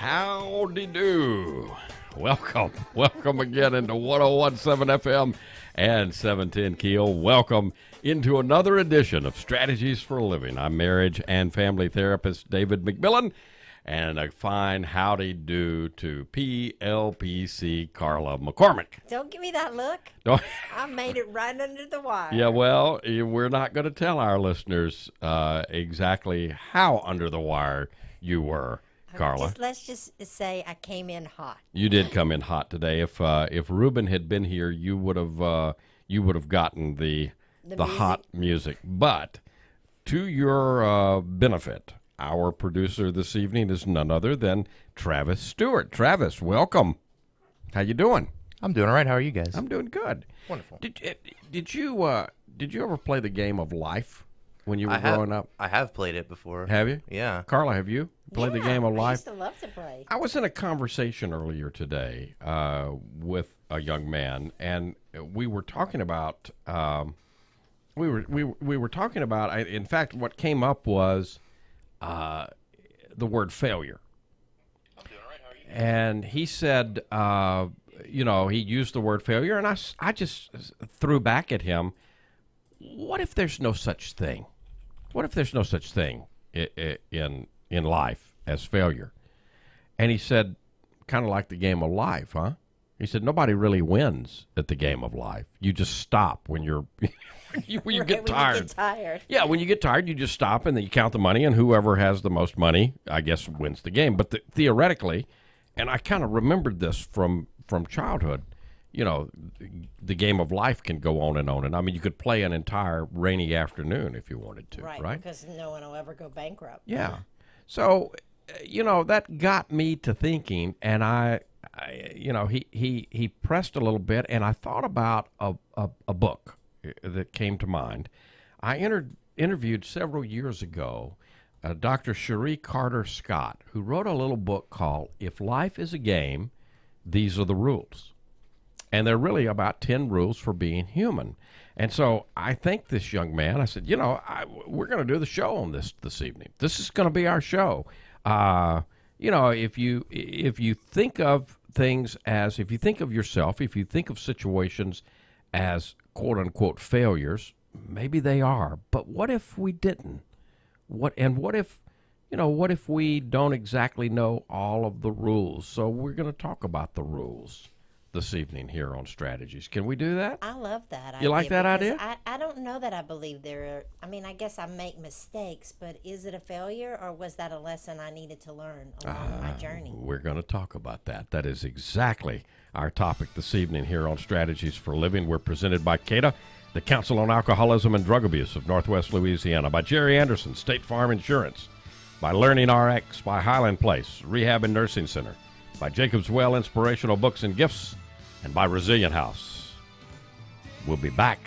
Howdy do. Welcome again into 1017 FM and 710 Keel. Welcome into another edition of Strategies for a Living. I'm marriage and family therapist David McMillan, and a fine howdy do to PLPC Carla McCormick. Don't give me that look. I made it right under the wire. Yeah, well, we're not going to tell our listeners exactly how under the wire you were, Carla. Let's just say I came in hot. You did come in hot today. If Ruben had been here, you would have gotten the hot music. But to your benefit, our producer this evening is none other than Travis Stewart. Travis, welcome. How you doing? I'm doing all right. How are you guys? I'm doing good. Wonderful. Did you ever play the game of life when you were growing up? I have played it before. Have you? Yeah. Carla, have you played the game of I life? used to love to play. I was in a conversation earlier today with a young man, and we were talking about we were talking about. In fact, what came up was the word failure. I'm doing all right. How are you? And he said, he used the word failure, and I just threw back at him. What if there's no such thing? What if there's no such thing in life as failure? And he said, kind of like the game of life, huh? He said, nobody really wins at the game of life. You just stop when you get tired. When you get tired. Yeah, when you get tired, you just stop and then you count the money, and whoever has the most money, I guess, wins the game. But theoretically, and I kind of remembered this from childhood, the game of life can go on and on. And I mean, you could play an entire rainy afternoon if you wanted to, right? Because no one will ever go bankrupt. Yeah. So, that got me to thinking, and he pressed a little bit, and I thought about a book that came to mind. I interviewed several years ago Dr. Cherie Carter Scott, who wrote a little book called If Life is a Game, These Are the Rules. And they're really about 10 rules for being human. And so I thanked this young man. I said, we're going to do the show on this evening. This is going to be our show. If you think of things as, if you think of yourself, if you think of situations as quote unquote failures, maybe they are. But what if we didn't? What if we don't exactly know all of the rules? So we're going to talk about the rules this evening here on Strategies. Can we do that? I love that idea. You like that idea? I don't know that I believe there are. I mean, I guess I make mistakes, but is it a failure, or was that a lesson I needed to learn along my journey? We're going to talk about that. That is exactly our topic this evening here on Strategies for a Living. We're presented by CADA, the Council on Alcoholism and Drug Abuse of Northwest Louisiana, by Jerry Anderson, State Farm Insurance, by Learning RX, by Highland Place Rehab and Nursing Center, by Jacob's Well Inspirational Books and Gifts, and by Resilient House. We'll be back.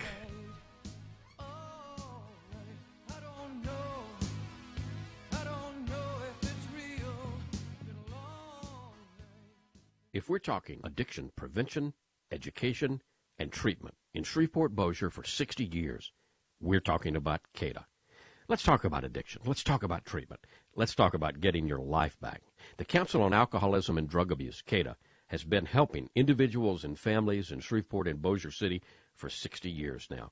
If we're talking addiction prevention, education, and treatment in Shreveport-Bossier for 60 years, we're talking about CADA. Let's talk about addiction. Let's talk about treatment. Let's talk about getting your life back. The Council on Alcoholism and Drug Abuse, CADA, has been helping individuals and families in Shreveport and Bossier City for 60 years now.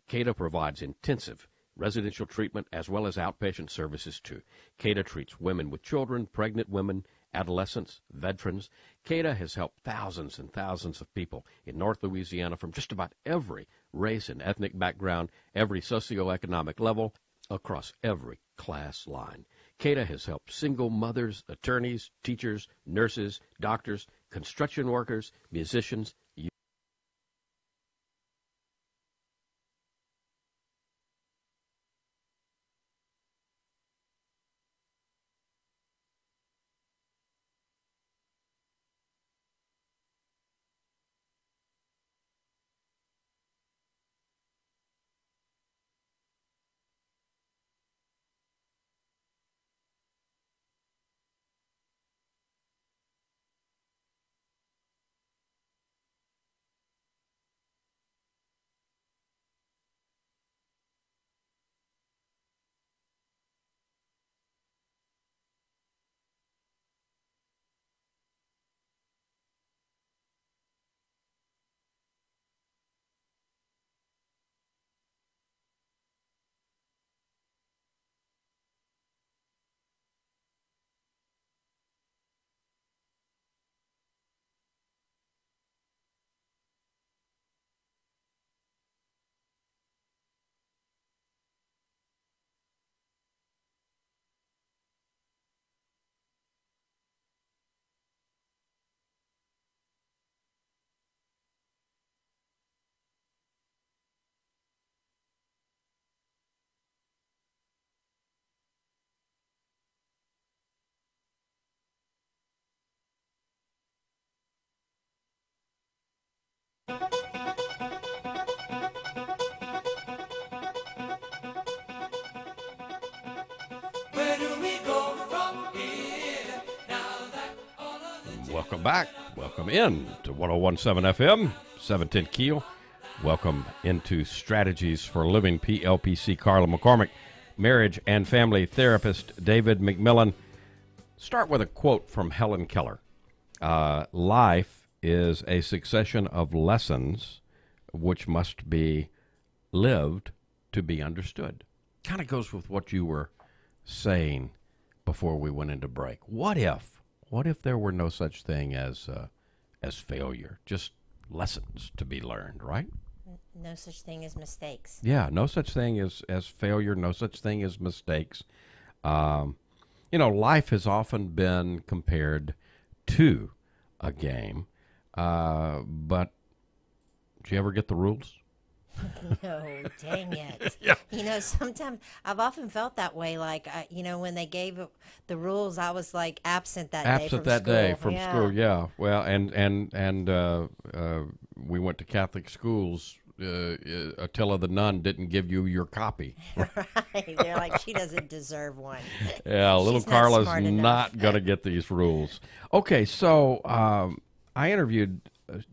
CADA provides intensive residential treatment as well as outpatient services too. CADA treats women with children, pregnant women, adolescents, veterans. CADA has helped thousands and thousands of people in North Louisiana from just about every race and ethnic background, every socioeconomic level, across every class line. CADA has helped single mothers, attorneys, teachers, nurses, doctors, construction workers, musicians. Where do we go from here? Now that all of the Welcome back. Welcome in to 1017 FM, 710 Keel. Welcome into Strategies for Living, PLPC. Carla McCormick, marriage and family therapist David McMillan. Start with a quote from Helen Keller. Life is a succession of lessons which must be lived to be understood. Kind of goes with what you were saying before we went into break. What if there were no such thing as failure, just lessons to be learned, right? No such thing as mistakes. Yeah, no such thing as failure, no such thing as mistakes. Life has often been compared to a game, but did you ever get the rules? No, dang it. Yeah. Sometimes I've often felt that way. Like, when they gave the rules, I was like absent that day from school. Yeah. Well, and we went to Catholic schools. Attila the nun didn't give you your copy. Right. They're like, she doesn't deserve one. Yeah, little She's not Carla's smart enough. not going to get these rules. Okay, so I interviewed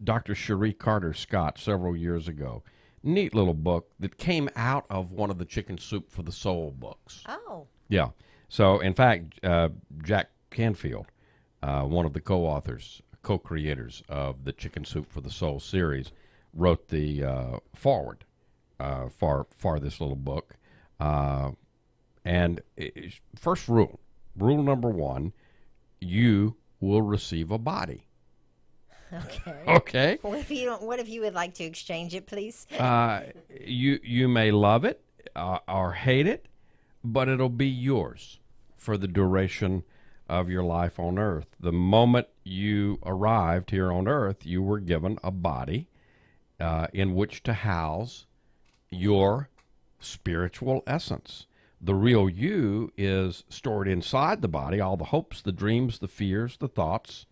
Dr. Cherie Carter Scott several years ago. Neat little book that came out of one of the Chicken Soup for the Soul books. Oh. Yeah. So, in fact, Jack Canfield, one of the co-creators of the Chicken Soup for the Soul series, wrote the foreword for this little book. First rule number one, you will receive a body. Okay. Okay. What if you would like to exchange it, please? You may love it or hate it, but it'll be yours for the duration of your life on earth. The moment you arrived here on earth, you were given a body in which to house your spiritual essence. The real you is stored inside the body, all the hopes, the dreams, the fears, the thoughts,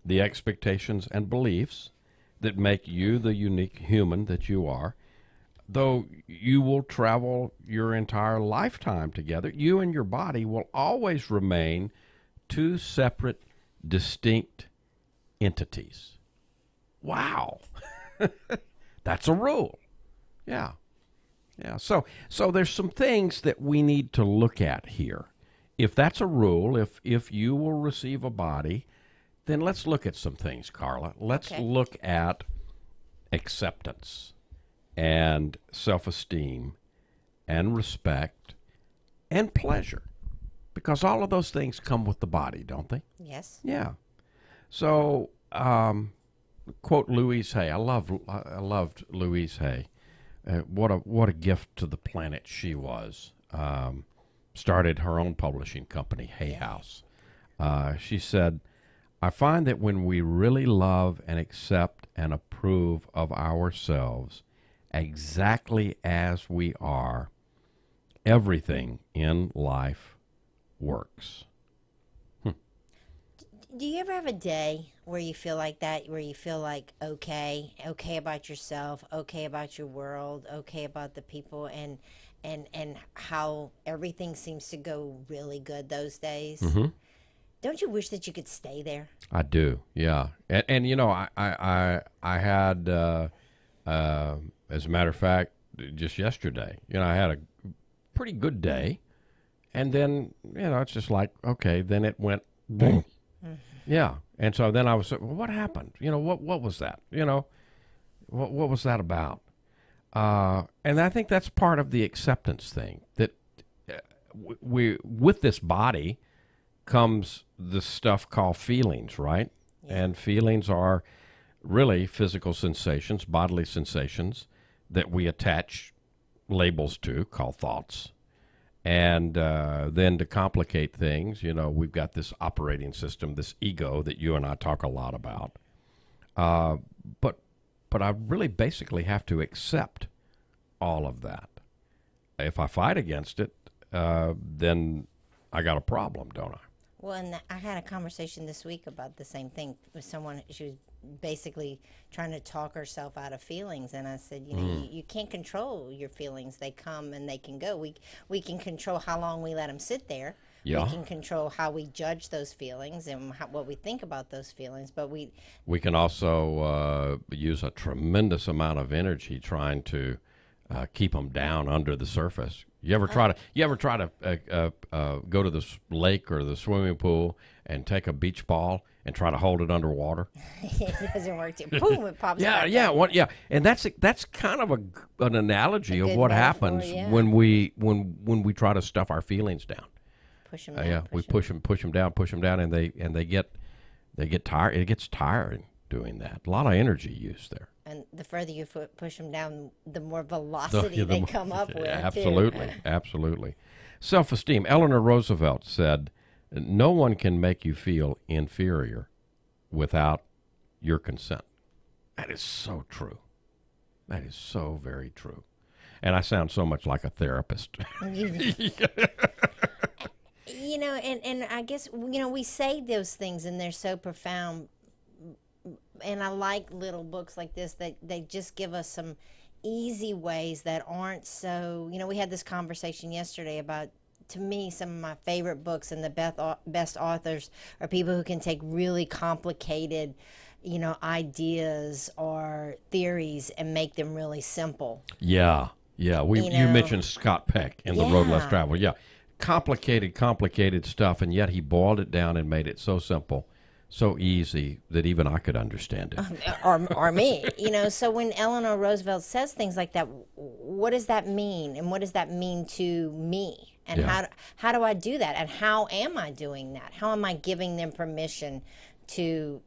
the expectations and beliefs that make you the unique human that you are. Though you will travel your entire lifetime together, you and your body will always remain two separate, distinct entities. Wow. That's a rule. Yeah. Yeah. So there's some things that we need to look at here. If that's a rule, if you will receive a body, then let's look at some things, Carla. Let's look at acceptance and self-esteem and respect and pleasure, because all of those things come with the body, don't they? Yes. Yeah. So, quote Louise Hay. I loved Louise Hay. What a gift to the planet she was. Started her own publishing company, Hay House. She said, I find that when we really love and accept and approve of ourselves exactly as we are, everything in life works. Do you ever have a day where you feel like that, where you feel like okay about yourself, okay about your world, okay about the people, and how everything seems to go really good those days? Mm-hmm. Don't you wish that you could stay there? I do, yeah. And I had, as a matter of fact, just yesterday, I had a pretty good day, and then, it's just like, okay, then it went boom. Mm-hmm. Yeah. And so then I was, well, what happened? What was that? What was that about? And I think that's part of the acceptance thing, that we with this body comes this stuff called feelings, right? Yeah. And feelings are really physical sensations, bodily sensations that we attach labels to, called thoughts. And then to complicate things, we've got this operating system, this ego that you and I talk a lot about. But I really basically have to accept all of that. If I fight against it, then I got a problem, don't I? Well, and I had a conversation this week about the same thing with someone. She was basically trying to talk herself out of feelings, and I said, you know, you can't control your feelings. They come and they can go. We can control how long we let them sit there. Yeah. We can control how we judge those feelings and what we think about those feelings. But we can also use a tremendous amount of energy trying to keep them down under the surface. You ever try to go to the lake or the swimming pool and take a beach ball and try to hold it underwater? it doesn't work. Boom! It pops. Yeah, back yeah, up. and that's kind of an analogy of good what metaphor, happens yeah. when we try to stuff our feelings down. Push them down. Yeah, we push them down, and they get tired. It gets tiring doing that. A lot of energy used there. And the further you push them down, the more velocity they come up with. Absolutely, Too. absolutely. Self-esteem. Eleanor Roosevelt said, "No one can make you feel inferior without your consent." That is so true. That is so very true. And I sound so much like a therapist. You know, and I guess, you know, we say those things and they're so profound. And I like little books like this that they just give us some easy ways that aren't so, you know, we had this conversation yesterday about, to me, some of my favorite books and the best authors are people who can take really complicated, you know, ideas or theories and make them really simple. Yeah. You mentioned Scott Peck in The Road Less Traveled. Yeah. Complicated stuff, and yet he boiled it down and made it so simple, so easy that even I could understand it. or me, you know. So when Eleanor Roosevelt says things like that, what does that mean, and what does that mean to me, and how do I do that, and how am I doing that? How am I giving them permission to,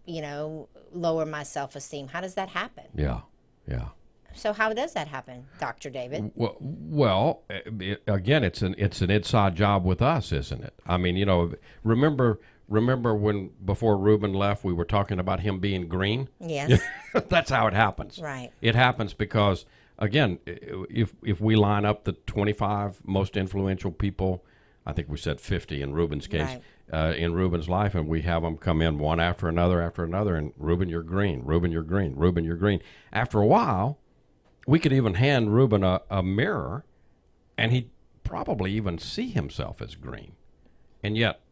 you know, lower my self-esteem? How does that happen? Yeah. So how does that happen, Dr. David? Well, again, it's an inside job with us, isn't it? I mean, you know, remember when before Reuben left, we were talking about him being green? Yes. That's how it happens. Right. It happens because, again, if we line up the 25 most influential people, I think we said 50 in Reuben's case, in Reuben's life, and we have them come in one after another, and Reuben, you're green, Reuben, you're green, Reuben, you're green. After a while, we could even hand Reuben a mirror, and he'd probably even see himself as green. And yet,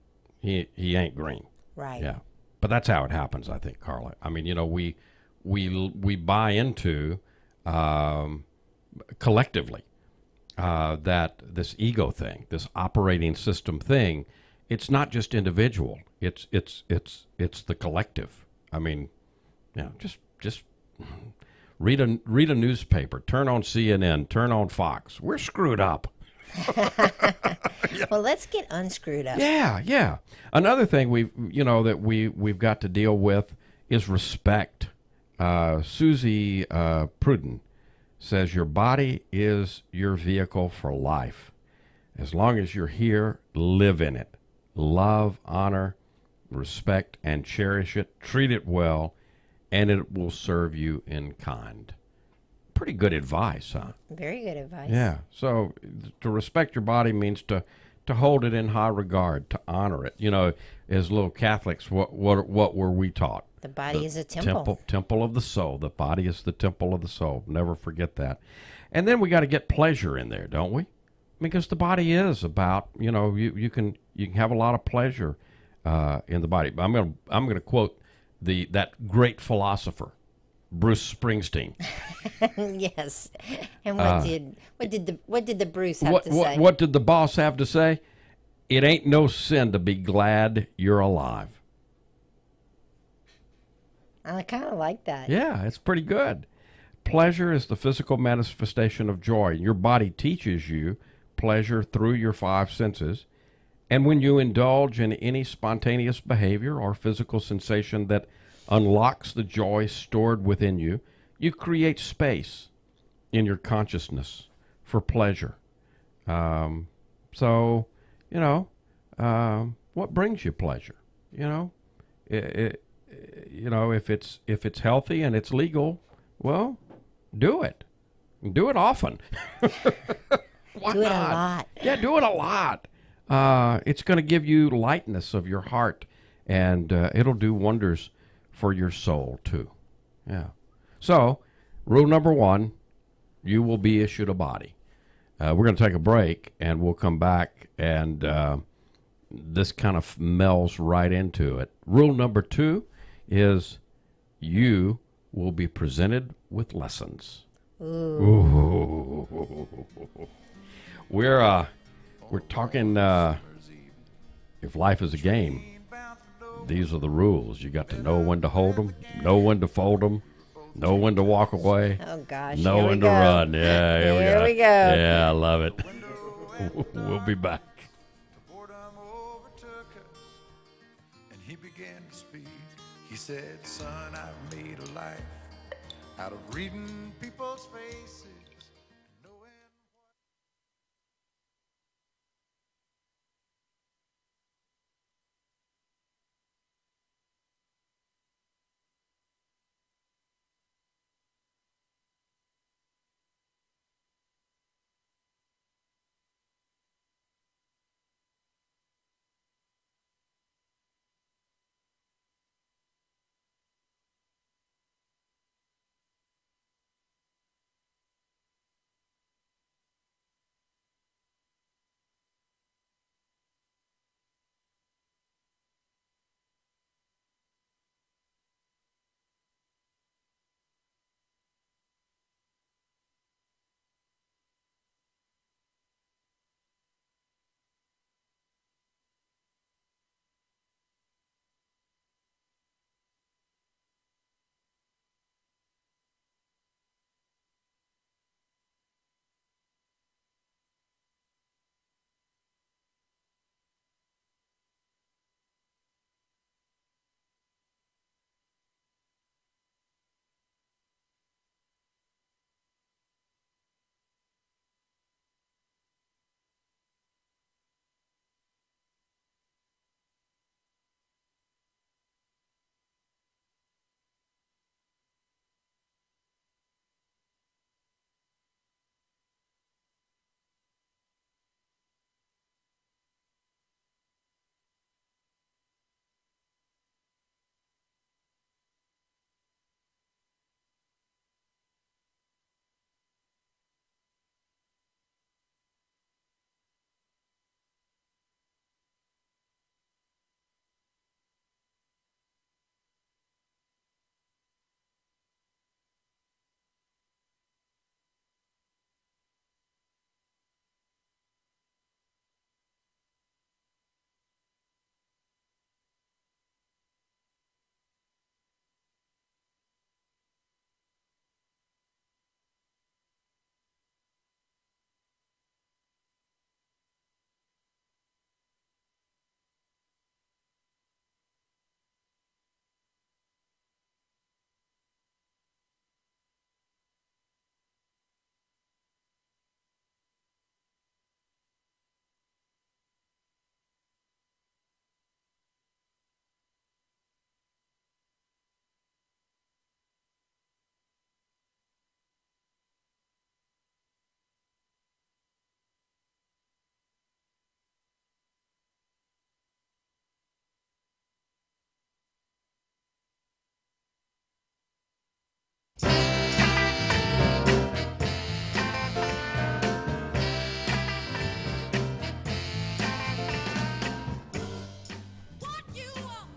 he ain't green. Right. Yeah. But that's how it happens, I think, Carla. I mean, you know, we buy into collectively that this ego thing, this operating system thing, it's not just individual. It's the collective. I mean, you know, just read a newspaper, turn on CNN, turn on Fox. We're screwed up. Well, let's get unscrewed up. Yeah. Another thing we've got to deal with is respect. Susie Pruden says your body is your vehicle for life. As long as you're here, live in it. Love, honor, respect, and cherish it. Treat it well, and it will serve you in kind. Pretty good advice, huh? Very good advice. Yeah. So to respect your body means to hold it in high regard, to honor it. You know, as little Catholics, what were we taught? The body is a temple. Temple of the soul. The body is the temple of the soul. Never forget that. And then we got to get pleasure in there, don't we? Because the body is about, you know, you can have a lot of pleasure in the body. I'm gonna quote that great philosopher, Bruce Springsteen. Yes. And what did the Bruce have to say? What did the boss have to say? It ain't no sin to be glad you're alive. I kind of like that. Yeah, it's pretty good. Pleasure is the physical manifestation of joy. Your body teaches you pleasure through your five senses. And when you indulge in any spontaneous behavior or physical sensation that unlocks the joy stored within you, you create space in your consciousness for pleasure. So, you know, what brings you pleasure? You know, if it's healthy and it's legal, well, do it. Do it often. Why do it not? a lot. Yeah, do it a lot. it's going to give you lightness of your heart, and it'll do wonders for your soul too. Yeah. So, rule number 1, you will be issued a body. We're going to take a break, and we'll come back, and this kind of melds right into it. Rule number 2 is you will be presented with lessons. Ooh. We're talking if life is a game, these are the rules. You got to know when to hold them, know when to fold them, know when to walk away, Oh gosh. know when to run. Yeah, Here we go. Yeah, I love it. We'll be back. Boredom overtook us, and he began to speak. He said, son, I've made a life out of reading people's faces.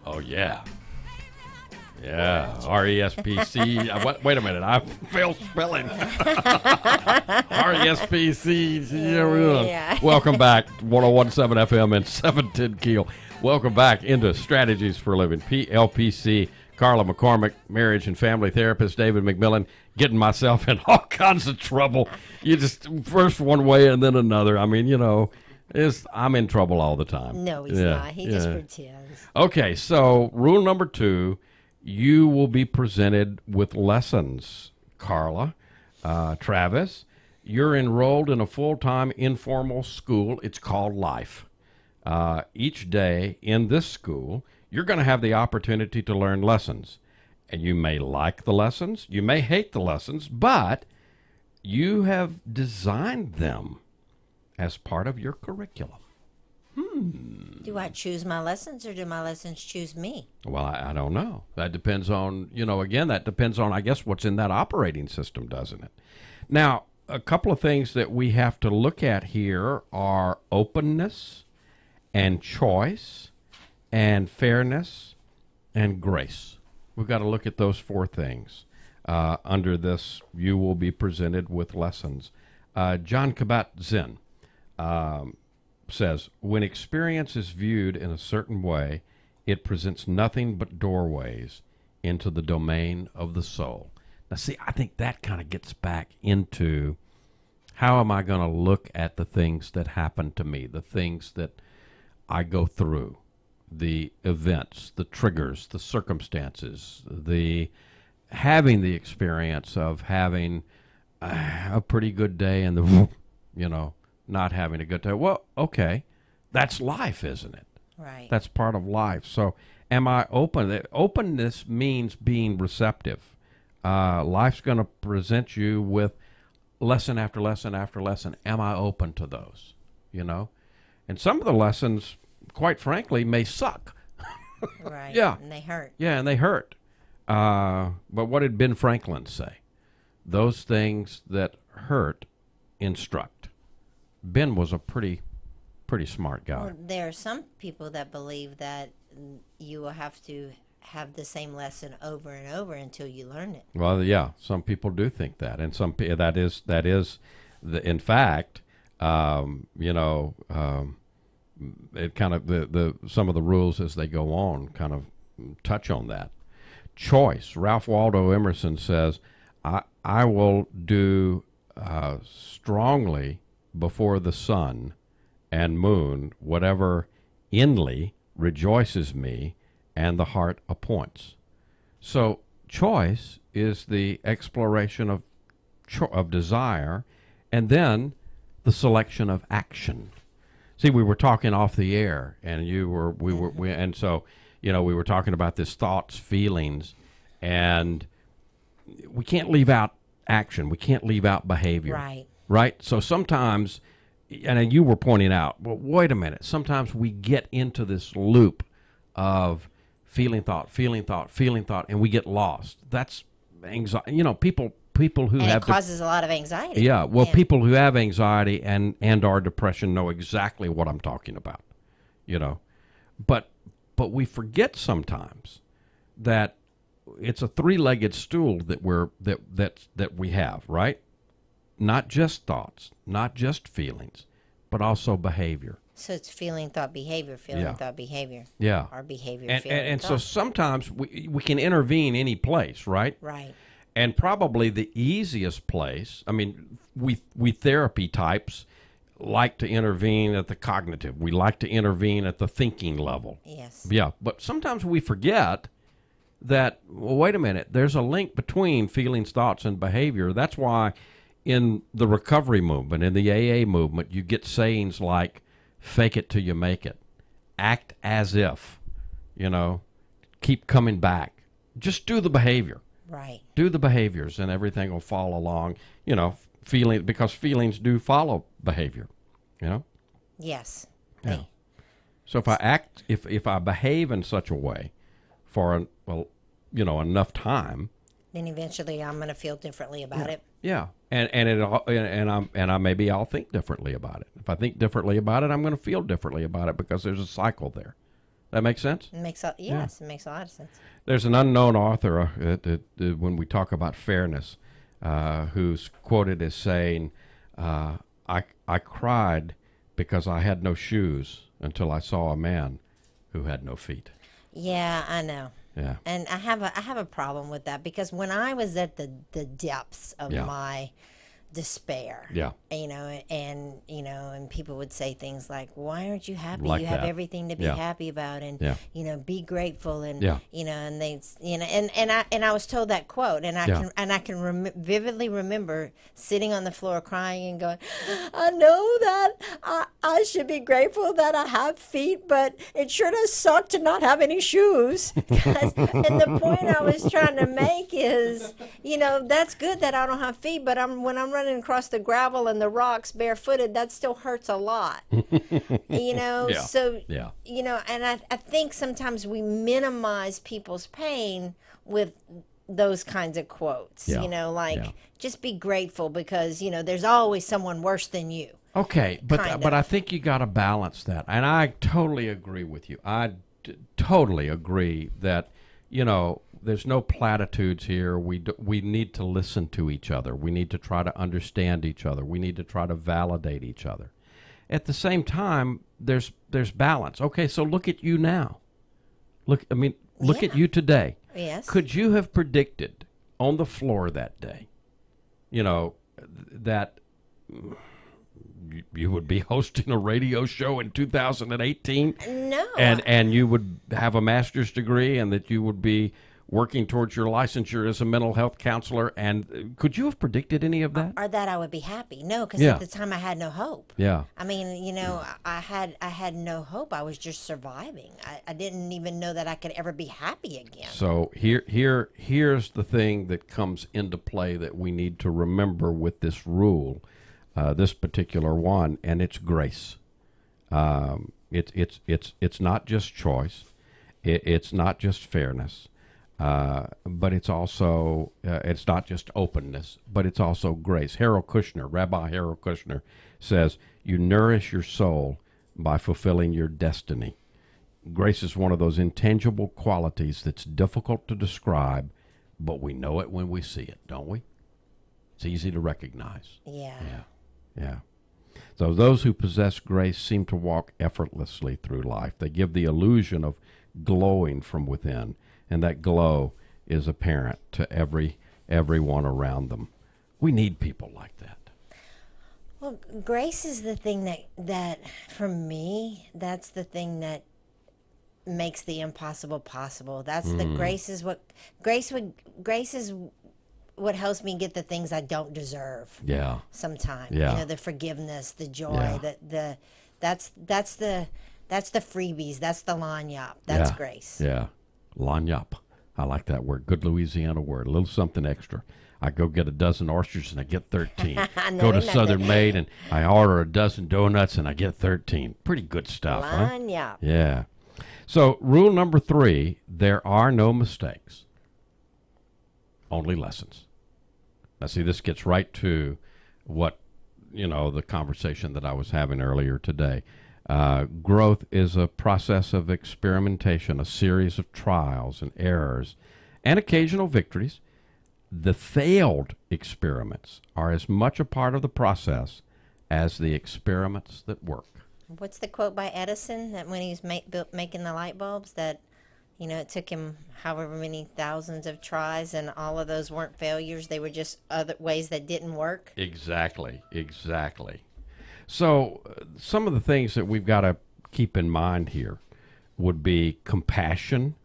Oh, yeah. Yeah, RESPC. Wait a minute, I failed spelling. RESPC. Yeah. Welcome back, 101.7 FM and 710 Keel. Welcome back into Strategies for a Living. PLPC, Carla McCormick, marriage and family therapist, David McMillan, getting myself in all kinds of trouble. You just, first one way and then another. I mean, I'm in trouble all the time. No, he's not. He just pretends. Okay, so rule number 2, you will be presented with lessons. Carla, Travis, you're enrolled in a full-time informal school. It's called Life. Each day in this school, you're going to have the opportunity to learn lessons. And you may like the lessons, you may hate the lessons, but you have designed them as part of your curriculum. Do I choose my lessons or do my lessons choose me? Well, I don't know. That depends on, again, that depends on, I guess, what's in that operating system, doesn't it? Now, a couple of things that we have to look at here are openness and choice and fairness and grace. We've got to look at those four things. Under this, you will be presented with lessons. John Kabat-Zinn says, when experience is viewed in a certain way, it presents nothing but doorways into the domain of the soul. Now, see, I think that kind of gets back into how am I going to look at the things that happen to me, the things that I go through, the events, the triggers, the circumstances, the having the experience of having a pretty good day and the, not having a good day. Well, okay, that's life, isn't it? Right. That's part of life. So am I open? Openness means being receptive. Life's going to present you with lesson after lesson after lesson. Am I open to those? And some of the lessons, quite frankly, may suck. Right. Yeah. And they hurt. Yeah, and they hurt. But what did Ben Franklin say? Those things that hurt instruct. Ben was a pretty smart guy. Well, there are some people that believe that you will have to have the same lesson over and over until you learn it. Well, yeah, some people do think that, and that is in fact, it kind of the some of the rules as they go on kind of touch on that. Choice. Ralph Waldo Emerson says, I will do strongly before the sun and moon whatever inly rejoices me and the heart appoints. So choice is the exploration of desire, and then the selection of action. See, we were talking off the air, and and so we were talking about this thoughts, feelings, and we can't leave out action. We can't leave out behavior. Right. Right? So sometimes, and you were pointing out, well, wait a minute. Sometimes we get into this loop of feeling thought, and we get lost. That's anxiety. People who And have it causes a lot of anxiety. yeah, well, people who have anxiety and our depression know exactly what I'm talking about. But we forget sometimes that it's a three-legged stool that we have, right? Not just thoughts, not just feelings, but also behavior. So it's feeling, thought, behavior, thought, behavior. Yeah. Or behavior, And feeling, and so thought. sometimes we can intervene any place, right? Right. And probably the easiest place, I mean, we therapy types like to intervene at the cognitive. We like to intervene at the thinking level. Yes. Yeah, but sometimes we forget that, well, wait a minute, there's a link between feelings, thoughts, and behavior. That's why in the recovery movement, in the AA movement, you get sayings like, fake it till you make it. Act as if, keep coming back. Just do the behavior. Right. Do the behaviors and everything will fall along, because feelings do follow behavior, Yes. Yeah. So if I behave in such a way for, enough time, Then eventually I'm going to feel differently about it. yeah, maybe I'll think differently about it. If I think differently about it, I'm going to feel differently about it because there's a cycle there. That makes sense? It makes it makes a lot of sense. There's an unknown author when we talk about fairness, who's quoted as saying, I cried because I had no shoes until I saw a man who had no feet. Yeah, I know. Yeah. And I have a problem with that because when I was at the depths of Yeah. my despair, Yeah. and people would say things like, "Why aren't you happy? Like you have that. everything to be Yeah. happy about, and Yeah. be grateful." And Yeah. and they, and I was told that quote, and I can vividly remember sitting on the floor crying and going, "I know that I should be grateful that I have feet, but it sure does suck to not have any shoes." And the point I was trying to make is, that's good that I don't have feet, but when I'm running running across the gravel and the rocks barefooted, that still hurts a lot. Yeah. So, Yeah. and I think sometimes we minimize people's pain with those kinds of quotes, Yeah. like Yeah. just be grateful because, there's always someone worse than you. Okay, but Kind but of. I think you got to balance that, and I totally agree with you. Totally agree that there's no platitudes here. We need to listen to each other. We need to try to understand each other. We need to try to validate each other. At the same time, there's balance. Okay, so look at you now. Look Yeah. at you today. Yes. Could you have predicted on the floor that day, that you would be hosting a radio show in 2018? No. And you would have a master's degree, and that you would be working towards your licensure as a mental health counselor. And could you have predicted any of that? Or that I would be happy. No, because Yeah. at the time I had no hope. Yeah. I mean, I had no hope. I was just surviving. I didn't even know that I could ever be happy again. So here's the thing that comes into play that we need to remember with this rule, this particular one, and it's grace. It's not just choice. It's not just fairness. But it's also, it's not just openness, but it's also grace. Rabbi Harold Kushner says, you nourish your soul by fulfilling your destiny. Grace is one of those intangible qualities that's difficult to describe, but we know it when we see it, don't we? It's easy to recognize. Yeah. Yeah. So those who possess grace seem to walk effortlessly through life. They give the illusion of glowing from within, and that glow is apparent to everyone around them. We need people like that. Well, grace is the thing that for me, that's the thing that makes the impossible possible. That's the grace is what helps me get the things I don't deserve. Yeah. Sometimes, Yeah. the forgiveness, the joy, Yeah. that's the freebies. That's the lanyap. That's Yeah. grace. Yeah. Lanyap. I like that word. Good Louisiana word. A little something extra. I go get a dozen oysters and I get 13. No, Go to they're not Southern good. Maid and I order a dozen donuts and I get 13. Pretty good stuff, huh? Lanyap. Yeah. So, rule number 3, there are no mistakes, only lessons. Now, see, this gets right to what, the conversation that I was having earlier today. Growth is a process of experimentation, a series of trials and errors, and occasional victories. The failed experiments are as much a part of the process as the experiments that work. What's the quote by Edison that when he was making the light bulbs that, it took him however many thousands of tries and all of those weren't failures. They were just other ways that didn't work. Exactly. So some of the things that we've got to keep in mind here would be compassion,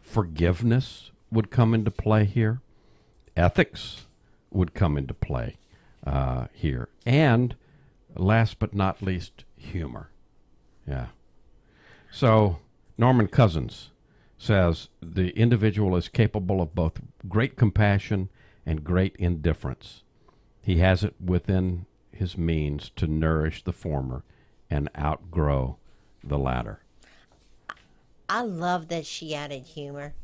forgiveness would come into play here, ethics would come into play here, and last but not least, humor. Yeah. So Norman Cousins says the individual is capable of both great compassion and great indifference. He has it within his means to nourish the former and outgrow the latter. I love that she added humor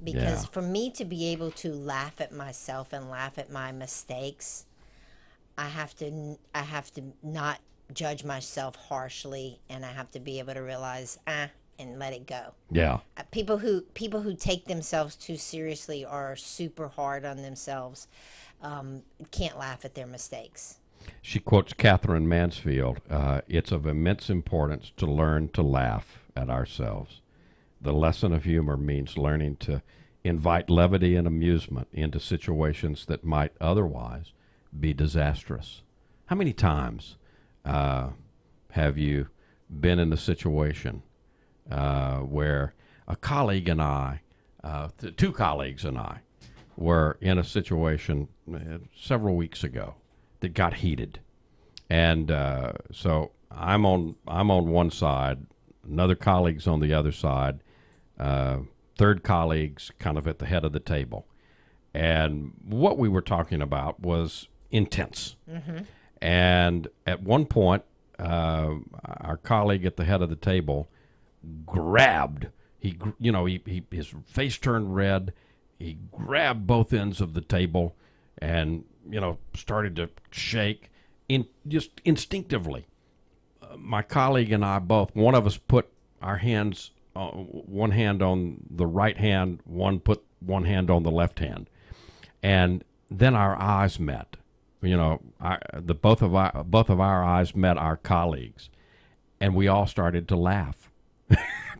because Yeah. for me to be able to laugh at myself and laugh at my mistakes, I have to not judge myself harshly, and I have to be able to realize and let it go. Yeah. People who take themselves too seriously or super hard on themselves can't laugh at their mistakes. She quotes Catherine Mansfield, it's of immense importance to learn to laugh at ourselves. The lesson of humor means learning to invite levity and amusement into situations that might otherwise be disastrous. How many times have you been in a situation where a colleague and I, two colleagues and I, were in a situation several weeks ago that got heated, and so I'm on one side, another colleague's on the other side, third colleague's kind of at the head of the table, and what we were talking about was intense. And at one point, our colleague at the head of the table grabbed. His face turned red. He grabbed both ends of the table, and started to shake. Just instinctively, my colleague and I both. One of us put our hands, one hand on the right hand, one put one hand on the left hand, and then our eyes met. Both of our eyes met our colleagues, and we all started to laugh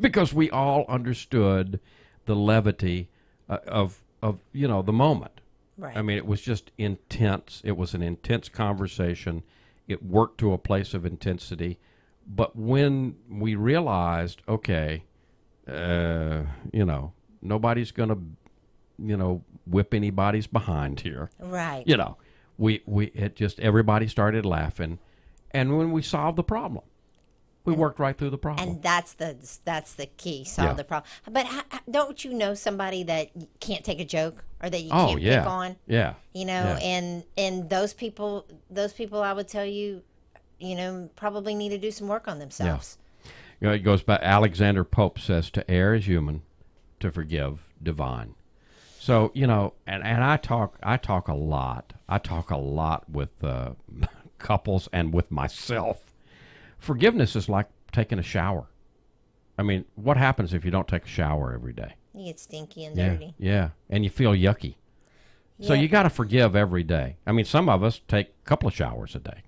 because we all understood the levity of the moment. Right. I mean, it was just intense. It was an intense conversation. It worked to a place of intensity. But when we realized, okay, nobody's going to, whip anybody's behind here. Right. Everybody started laughing, and when we solved the problem, we worked right through the problem. And that's the key. Solve the problem. But don't you know somebody that can't take a joke or that you can't pick on? Yeah. And those people I would tell you, probably need to do some work on themselves. It goes back. Alexander Pope says, "To err is human, to forgive divine." So and I talk a lot. I talk a lot with couples and with myself. Forgiveness is like taking a shower. I mean, what happens if you don't take a shower every day? You get stinky and dirty. Yeah, and you feel yucky. So you got to forgive every day. I mean, some of us take a couple of showers a day.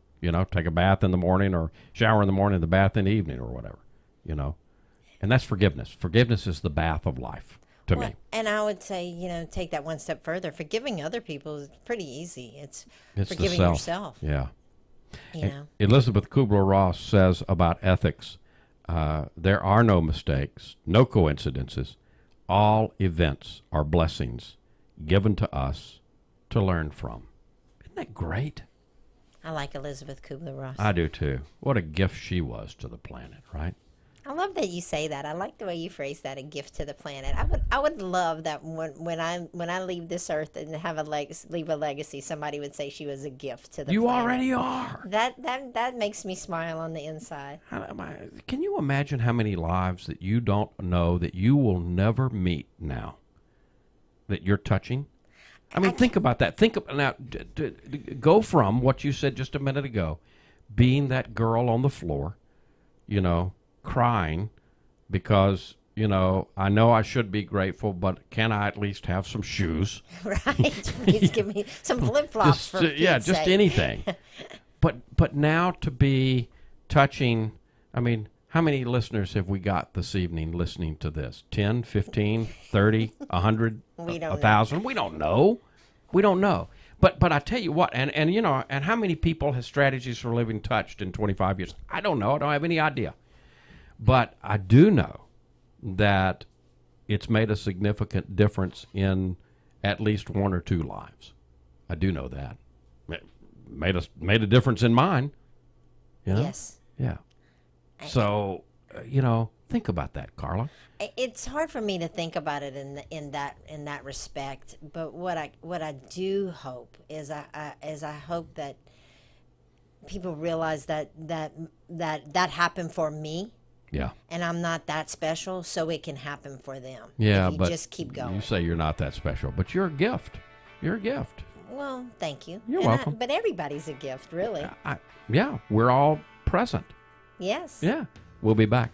Take a bath in the morning, or shower in the morning, the bath in the evening, or whatever. And that's forgiveness. Forgiveness is the bath of life to me. And I would say, take that one step further. Forgiving other people is pretty easy. It's forgiving the self. yourself. Yeah. Elizabeth Kubler-Ross says about ethics, there are no mistakes, no coincidences. All events are blessings given to us to learn from. Isn't that great? I like Elizabeth Kubler-Ross. I do too. What a gift she was to the planet, right? I love that you say that. I like the way you phrase that, a gift to the planet. I would love that when I leave this earth and leave a legacy, somebody would say she was a gift to the planet. You already are. That makes me smile on the inside. Can you imagine how many lives that you don't know, that you will never meet now, that you're touching? I mean, think about that. Now, go from what you said just a minute ago, being that girl on the floor, crying because, I know I should be grateful, but can I at least have some shoes? Right. Please give me some flip-flops for Pete's just sake. anything. But now to be touching, I mean, how many listeners have we got this evening listening to this? 10, 15, 30, 100, 1,000? We don't know. We don't know. But I tell you what, and how many people has Strategies for Living touched in 25 years? I don't know. I don't have any idea. But I do know that it's made a significant difference in at least one or two lives. I do know that. It made a difference in mine. Yes. Yeah. So, think about that, Carla. It's hard for me to think about it in that respect. But what I do hope is I hope that people realize that happened for me. Yeah. And I'm not that special, so it can happen for them. Yeah, if you but just keep going. You say you're not that special, but you're a gift. You're a gift. Well, thank you. You're welcome. But everybody's a gift, really. Yeah, we're all present. Yes. Yeah. We'll be back.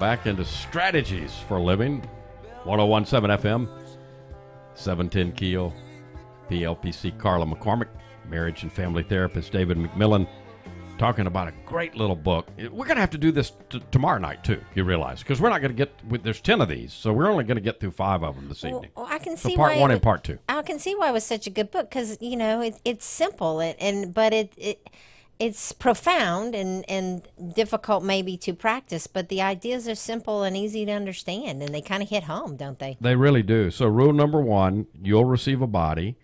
back into Strategies for a Living. 1017 FM, 710 KEEL, PLPC Carla McCormick, marriage and family therapist David McMillan, talking about a great little book. We're going to have to do this tomorrow night, too, you realize, because we're not going to get, there's 10 of these, so we're only going to get through 5 of them this evening. Well, I can So see part why 1 and part 2. I can see why it was such a good book because it's simple but it's profound and difficult maybe to practice, but the ideas are simple and easy to understand, and they kind of hit home, don't they? They really do. So rule number 1, you'll receive a body.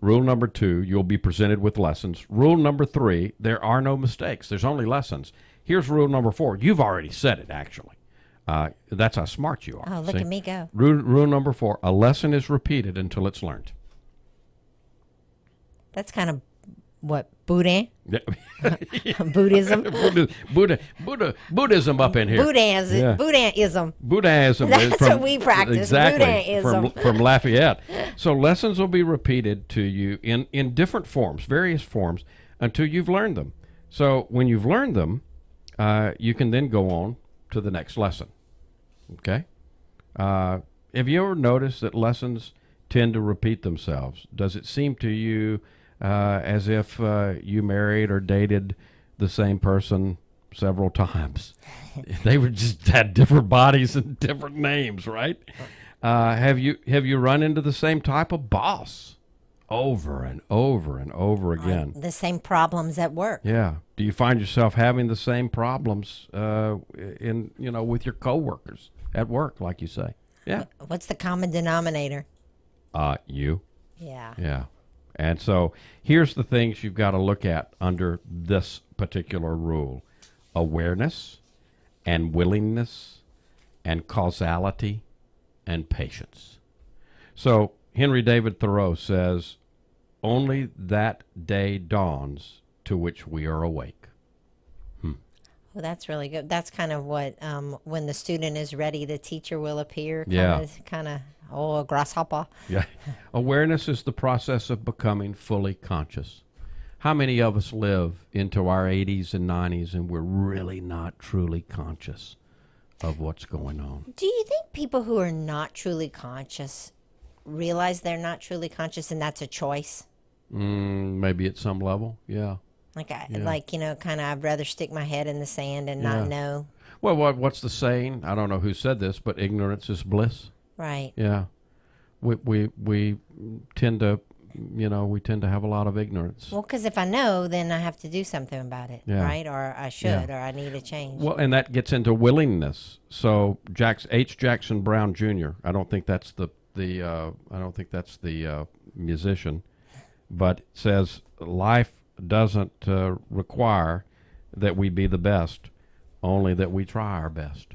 Rule number 2, you'll be presented with lessons. Rule number 3, there are no mistakes. There's only lessons. Here's rule number 4. You've already said it, actually. That's how smart you are. Oh, look at me go. Rule number 4, a lesson is repeated until it's learned. That's kind of what, Buddhism? Buddhism up in here. Buddhism. Yeah. Buddhism. Buddhism. That's what we practice. Exactly. Buddhism. From Lafayette. So lessons will be repeated to you in different forms, various forms, until you've learned them. So when you've learned them, you can then go on to the next lesson. Okay? Have you ever noticed that lessons tend to repeat themselves? Does it seem to you as if you married or dated the same person several times? They were just had different bodies and different names, right? Have you run into the same type of boss over and over and over again? The same problems at work. Yeah. Do you find yourself having the same problems with your coworkers at work, like you say? Yeah. What's the common denominator? You. Yeah. Yeah. And so here's the things you've got to look at under this particular rule: awareness and willingness and causality and patience. So Henry David Thoreau says, only that day dawns to which we are awake. Well, that's really good. That's kind of what, when the student is ready, the teacher will appear. Kind of, a grasshopper. Yeah. Awareness is the process of becoming fully conscious. How many of us live into our 80s and 90s and we're really not truly conscious of what's going on? Do you think people who are not truly conscious realize they're not truly conscious and that's a choice? Maybe at some level, yeah. Kind of, I'd rather stick my head in the sand and not know. Well, what's the saying? I don't know who said this, but ignorance is bliss. Right. Yeah. We tend to, have a lot of ignorance. Well, because if I know, then I have to do something about it, right? Or I should, or I need a change. Well, and that gets into willingness. So H. Jackson Brown Jr. I don't think that's the musician, but says life doesn't require that we be the best, only that we try our best.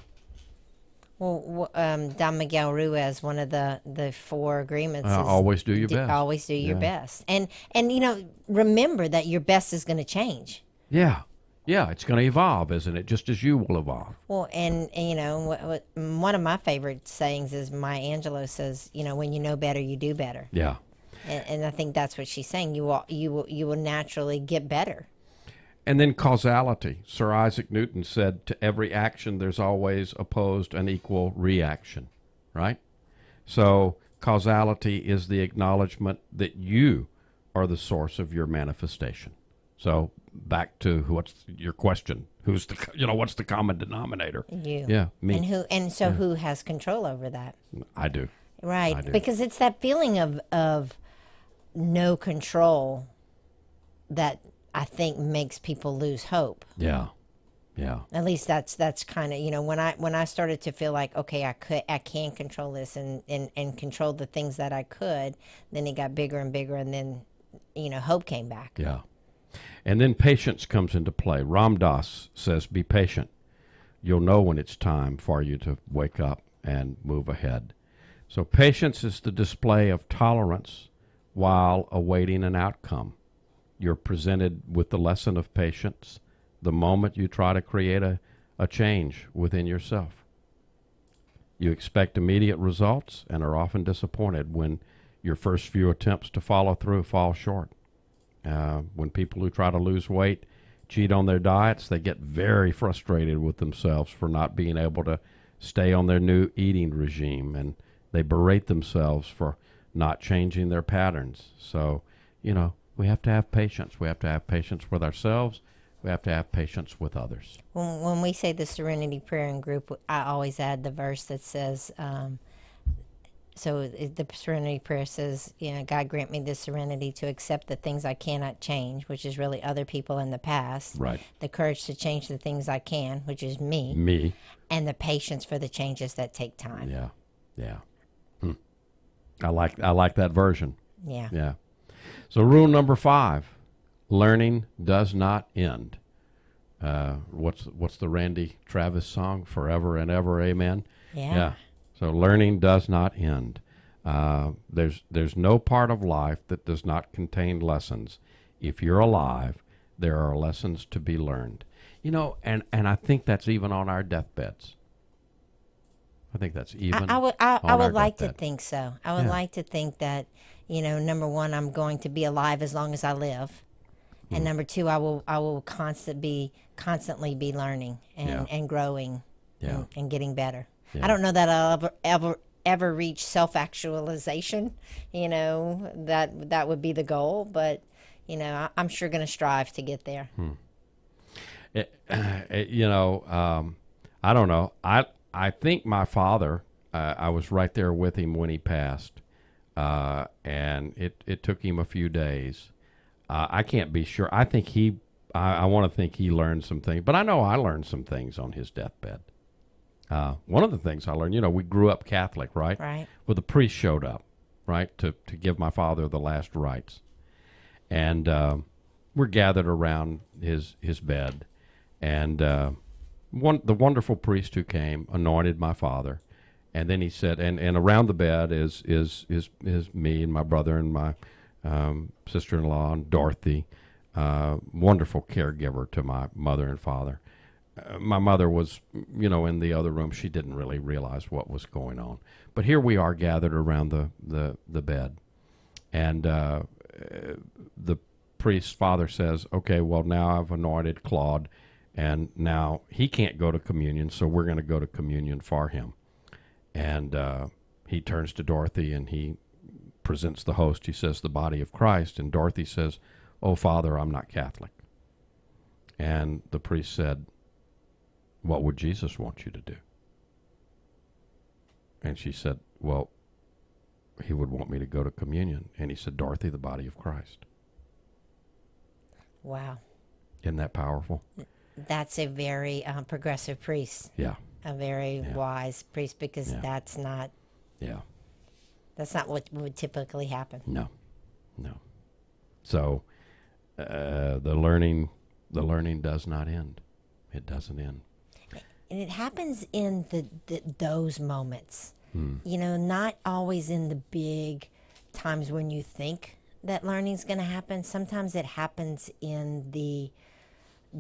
Well, Don Miguel Ruiz, one of the 4 agreements is always do your best. Always do your best. And remember that your best is going to change. Yeah. Yeah, it's going to evolve, isn't it? Just as you will evolve. Well, and one of my favorite sayings is Maya Angelou says, when you know better, you do better. Yeah. And I think that's what she's saying. You will naturally get better. And then causality. Sir Isaac Newton said, to every action there's always opposed an equal reaction, right? So causality is the acknowledgement that you are the source of your manifestation. So back to what's your question? Who's what's the common denominator? You. Yeah, me. And who has control over that? I do. Right. I do. Because it's that feeling of no control that I think makes people lose hope. Yeah. Yeah. At least that's kind of, when I started to feel like, okay, I can control this and control the things that I could, then it got bigger and bigger, and then hope came back. Yeah. And then patience comes into play. Ram Dass says, be patient. You'll know when it's time for you to wake up and move ahead. So patience is the display of tolerance while awaiting an outcome. You're presented with the lesson of patience the moment you try to create a change within yourself. You expect immediate results and are often disappointed when your first few attempts to follow through fall short. When people who try to lose weight cheat on their diets, they get very frustrated with themselves for not being able to stay on their new eating regime, and they berate themselves for not changing their patterns. So, we have to have patience. We have to have patience with ourselves. We have to have patience with others. When we say the Serenity Prayer in group, I always add the verse that says, the Serenity Prayer says, God grant me the serenity to accept the things I cannot change, which is really other people in the past. Right. The courage to change the things I can, which is me. Me. And the patience for the changes that take time. Yeah. Yeah. I like that version. Yeah. Yeah. So rule number 5, learning does not end. What's the Randy Travis song? Forever and ever, amen. Yeah. So learning does not end. There's no part of life that does not contain lessons. If you're alive, there are lessons to be learned. And I think that's even on our deathbeds. I think that's even. I would like to deathbed. think so. I would like to think that, number one, I'm going to be alive as long as I live, and number two, I will constantly be learning and growing, and getting better. Yeah. I don't know that I'll ever reach self-actualization. That would be the goal, but I'm sure going to strive to get there. I don't know. I think my father, I was right there with him when he passed, and it took him a few days. I can't be sure. I think I want to think he learned some things, but I know I learned some things on his deathbed. One of the things I learned, we grew up Catholic, right? Right. Well, the priest showed up, right, to give my father the last rites. And we're gathered around his bed, and the wonderful priest who came anointed my father, and then he said, and around the bed is me and my brother and my sister-in-law and Dorothy, wonderful caregiver to my mother and father. My mother was, in the other room. She didn't really realize what was going on. But here we are gathered around the bed. And the priest's father says, okay, well, now I've anointed Claude, and now he can't go to communion, so we're going to go to communion for him. And he turns to Dorothy, and he presents the host. He says, the body of Christ. And Dorothy says, oh, Father, I'm not Catholic. And the priest said, what would Jesus want you to do? And she said, well, he would want me to go to communion. And he said, Dorothy, the body of Christ. Wow. Isn't that powerful? That's a very progressive priest. Yeah. A very wise priest, because that's not what would typically happen. No. So the learning does not end. It doesn't end. And it happens in those moments. Not always in the big times when you think that learning's going to happen. Sometimes it happens in the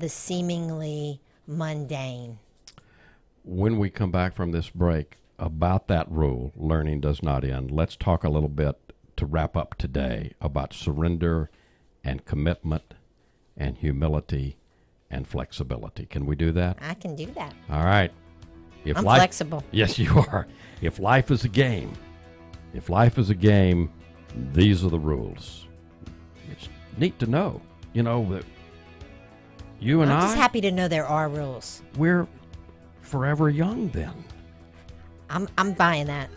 seemingly mundane. When we come back from this break, about that rule, learning does not end, let's talk a little bit to wrap up today about surrender and commitment and humility and flexibility. Can we do that? I can do that. All right. I'm flexible. Yes, you are. If life is a game, these are the rules. It's neat to know, that you and I'm just happy to know there are rules. we're forever young then. I'm buying that.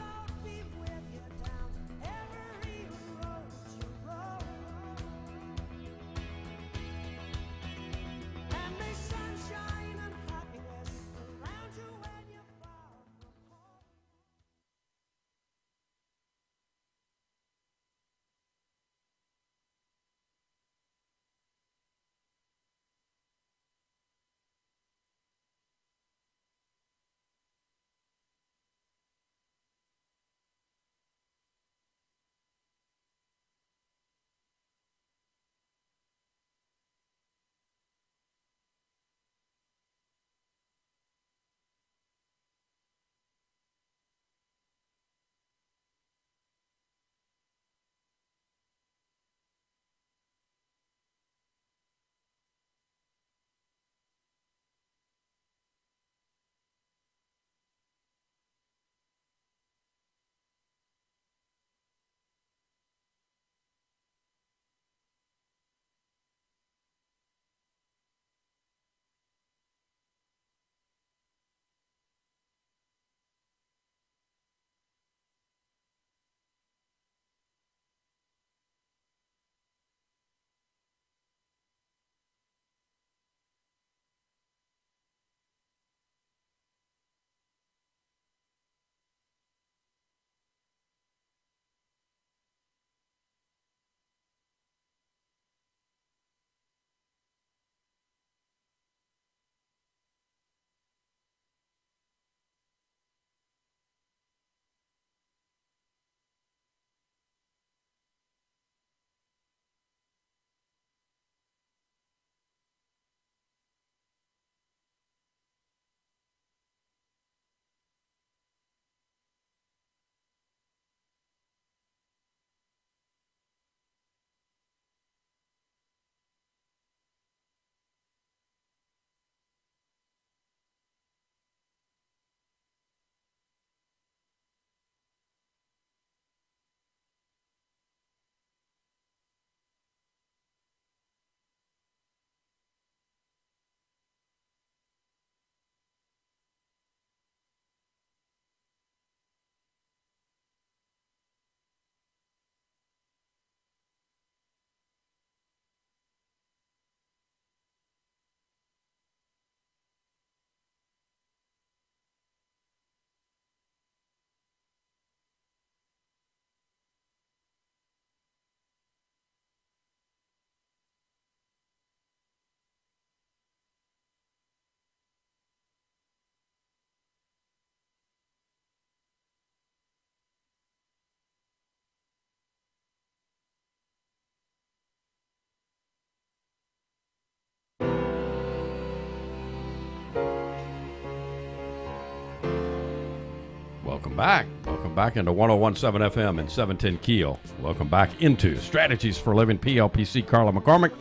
Welcome back. Welcome back into 101.7 FM and 710 Keel. Welcome back into Strategies for Living, PLPC, Carla McCormick,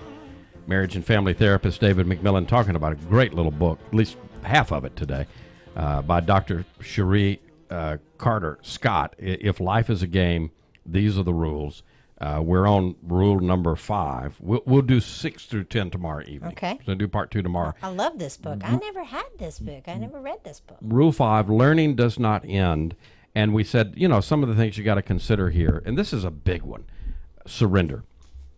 marriage and family therapist David McMillan, talking about a great little book, at least half of it today, by Dr. Cherie Carter Scott. If life is a game, these are the rules. We're on rule number 5. We'll do 6 through 10 tomorrow evening. Okay. So we'll do part 2 tomorrow. I love this book. I never had this book. I never read this book. Rule 5, learning does not end. And we said, some of the things you got to consider here, and this is a big one, surrender.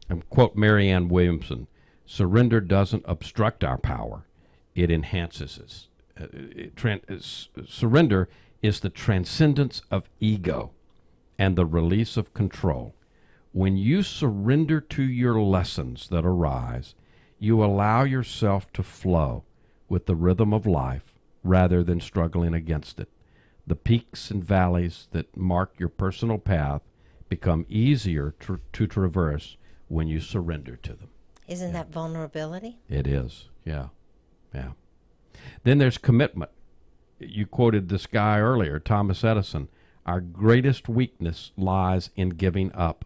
And quote Marianne Williamson, surrender doesn't obstruct our power. It enhances us. Surrender is the transcendence of ego and the release of control. When you surrender to your lessons that arise, you allow yourself to flow with the rhythm of life rather than struggling against it. The peaks and valleys that mark your personal path become easier to traverse when you surrender to them. Isn't that vulnerability? It is, yeah. Then there's commitment. You quoted this guy earlier, Thomas Edison. Our greatest weakness lies in giving up.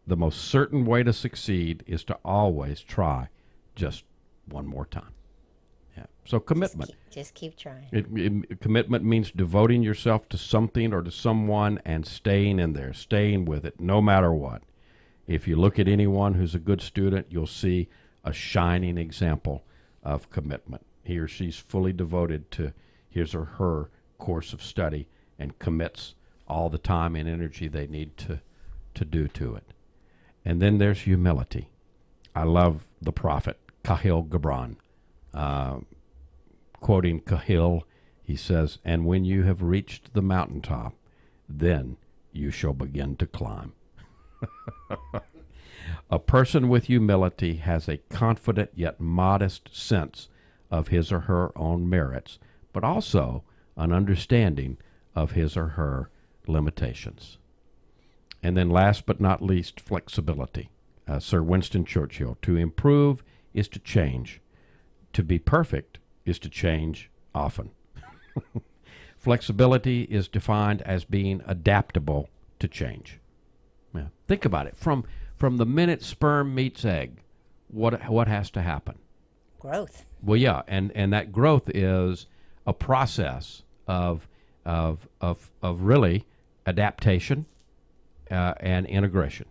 The most certain way to succeed is to always try just one more time. Yeah. So commitment. Just keep trying. Commitment means devoting yourself to something or to someone and staying in there, staying with it, no matter what. If you look at anyone who's a good student, you'll see a shining example of commitment. He or she's fully devoted to his or her course of study and commits all the time and energy they need to do to it. And then there's humility. I love the prophet Khalil Gibran. Quoting Khalil, he says, "And when you have reached the mountaintop, then you shall begin to climb." A person with humility has a confident yet modest sense of his or her own merits, but also an understanding of his or her limitations. And then last but not least, flexibility. Sir Winston Churchill, to improve is to change. To be perfect is to change often. Flexibility is defined as being adaptable to change. Yeah. Think about it. From the minute sperm meets egg, what has to happen? Growth. Well, yeah, and that growth is a process of really adaptation and integration.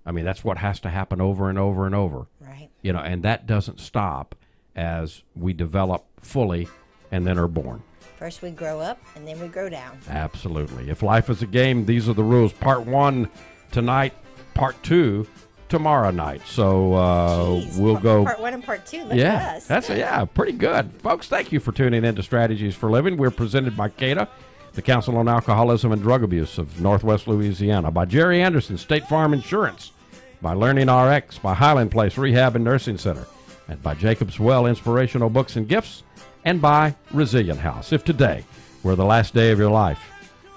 I mean, that's what has to happen over and over and over. Right. And that doesn't stop as we develop fully and then are born. First we grow up, and then we grow down. Absolutely. If life is a game, these are the rules. Part 1 tonight, part 2 tomorrow night. So we'll go part 1 and part 2. Look at us. That's pretty good, folks. Thank you for tuning in to Strategies for Living. We're presented by CADA, the Council on Alcoholism and Drug Abuse of Northwest Louisiana, by Jerry Anderson, State Farm Insurance, by Learning RX, by Highland Place Rehab and Nursing Center, and by Jacob's Well Inspirational Books and Gifts, and by Resilient House. If today were the last day of your life,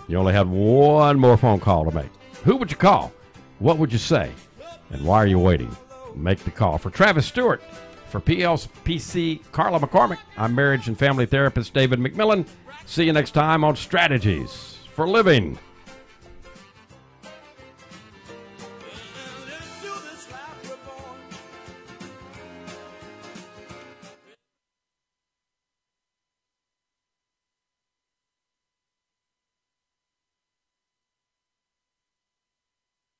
you only had one more phone call to make, who would you call? What would you say? And why are you waiting? Make the call. For Travis Stewart, for PLPC Carla McCormick, I'm marriage and family therapist David McMillan. See you next time on Strategies for Living.